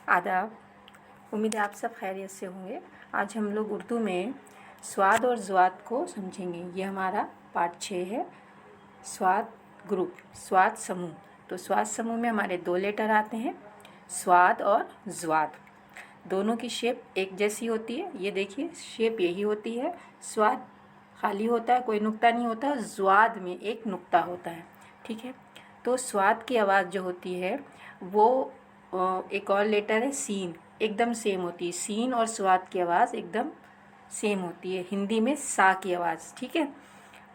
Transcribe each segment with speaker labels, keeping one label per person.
Speaker 1: आदाब। उम्मीद है आप सब खैरियत से होंगे। आज हम लोग उर्दू में स्वाद और ज़्वाद को समझेंगे। ये हमारा पार्ट 6 है। स्वाद ग्रुप, स्वाद समूह। तो स्वाद समूह में हमारे 2 लेटर आते हैं, स्वाद और ज़्वाद। दोनों की शेप एक जैसी होती है। ये देखिए, शेप यही होती है। स्वाद खाली होता है, कोई नुक्ता नहीं होता। ज़्वाद में एक नुक्ता होता है। ठीक है। तो स्वाद की आवाज़ जो होती है वो एक और लेटर है सीन, एकदम सेम होती है। सीन और स्वाद की आवाज़ एकदम सेम होती है। हिंदी में सा की आवाज़। ठीक है।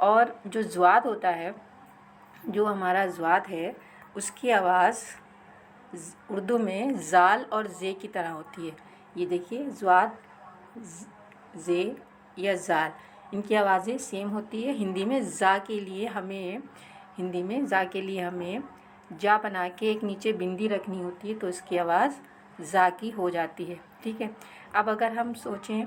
Speaker 1: और जो ज़्वाद होता है, जो हमारा ज़्वाद है, उसकी आवाज़ उर्दू में ज़ाल और ज़े की तरह होती है। ये देखिए, ज़्वाद, ज़े या ज़ाल, इनकी आवाज़ें सेम होती है। हिंदी में ज़ा के लिए हमें जा बना के एक नीचे बिंदी रखनी होती है, तो इसकी आवाज़ ज़ा की हो जाती है। ठीक है। अब अगर हम सोचें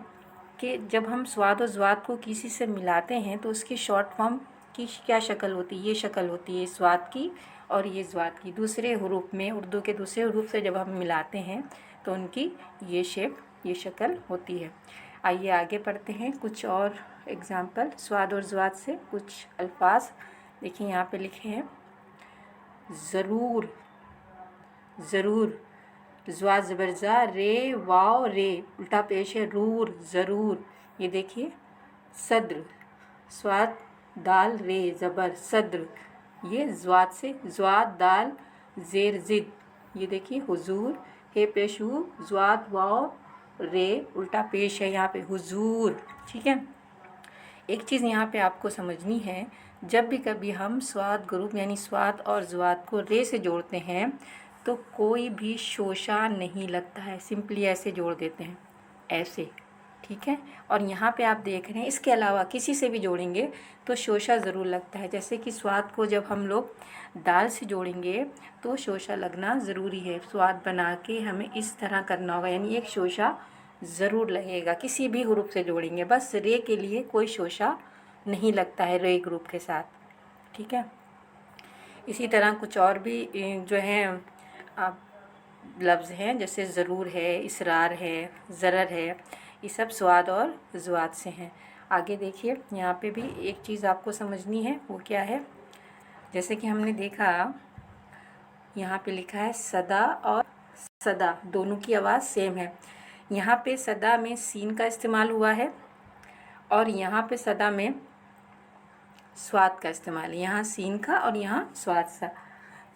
Speaker 1: कि जब हम स्वाद और ज़्वाद को किसी से मिलाते हैं तो उसकी शॉर्ट फॉर्म की क्या शक्ल होती है? ये शक्ल होती है स्वाद की और ये ज़्वाद की। दूसरे हरूफ में, उर्दू के दूसरे हरूफ से जब हम मिलाते हैं तो उनकी ये शेप, ये शक्ल होती है। आइए आगे पढ़ते हैं। कुछ और एग्जाम्पल स्वाद और ज़्वाद से कुछ अल्फाज देखिए, यहाँ पे लिखे हैं। ज़रूर, ज़रूर, ज़्वाद ज़बर ज़ा, रे वाव रे, उल्टा पेश है रूर, ज़रूर। ये देखिए, सद्र, स्वाद दाल रे ज़बर सद्र, ये ज़्वाद से, ज़्वाद दाल ज़ेर ज़िद। ये देखिए, हुजूर, हे पेशू, ज़्वाद वाव रे, उल्टा पेश है यहाँ पे हुजूर। ठीक है। एक चीज़ यहाँ पे आपको समझनी है, जब भी कभी हम स्वाद ग्रुप यानी स्वाद और ज़्वाद को रे से जोड़ते हैं तो कोई भी शोशा नहीं लगता है। सिंपली ऐसे जोड़ देते हैं, ऐसे। ठीक है। और यहाँ पे आप देख रहे हैं, इसके अलावा किसी से भी जोड़ेंगे तो शोशा ज़रूर लगता है। जैसे कि स्वाद को जब हम लोग दाल से जोड़ेंगे तो शोशा लगना ज़रूरी है। स्वाद बना के हमें इस तरह करना होगा, यानी एक शोशा ज़रूर लगेगा। किसी भी ग्रुप से जोड़ेंगे, बस रे के लिए कोई शोशा नहीं लगता है रे ग्रुप के साथ। ठीक है। इसी तरह कुछ और भी जो हैं लफ्ज़ हैं, जैसे ज़रूर है, इसरार है, ज़रर है, ये सब स्वाद और ज़्वाद से हैं। आगे देखिए, यहाँ पे भी एक चीज़ आपको समझनी है, वो क्या है? जैसे कि हमने देखा, यहाँ पे लिखा है सदा और सदा, दोनों की आवाज़ सेम है। यहाँ पे सदा में सीन का इस्तेमाल हुआ है और यहाँ पे सदा में स्वाद का इस्तेमाल है। यहाँ सीन का और यहाँ स्वाद सा।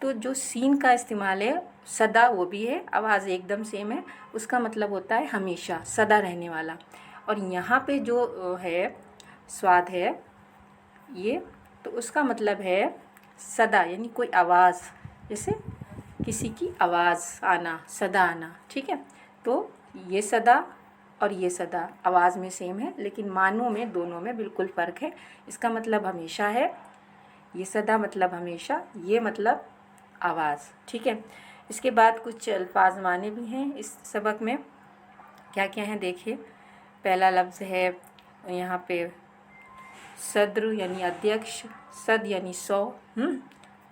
Speaker 1: तो जो सीन का इस्तेमाल है, सदा, वो भी है, आवाज़ एकदम सेम है। उसका मतलब होता है हमेशा, सदा रहने वाला। और यहाँ पे जो है स्वाद है ये, तो उसका मतलब है सदा, यानी कोई आवाज़, जैसे किसी की आवाज़ आना, सदा आना। ठीक है। तो ये सदा और ये सदा आवाज़ में सेम है, लेकिन मानों में दोनों में बिल्कुल फ़र्क है। इसका मतलब हमेशा है, ये सदा मतलब हमेशा, ये मतलब आवाज़। ठीक है। इसके बाद कुछ अल्फाज माने भी हैं इस सबक में। क्या क्या हैं देखिए। पहला लफ्ज़ है यहाँ पे सद्र यानी अध्यक्ष, सद यानी 100,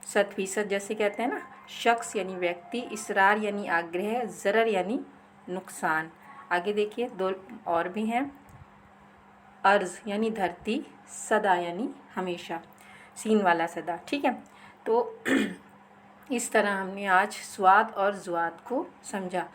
Speaker 1: 100% जैसे कहते हैं ना। शख्स यानी व्यक्ति, इसरार यानी आग्रह, ज़रर यानी नुकसान। आगे देखिए, 2 और भी हैं। अर्ज़ यानी धरती, सदा यानी हमेशा, सीन वाला सदा। ठीक है। तो इस तरह हमने आज स्वाद और ज़्वाद को समझा।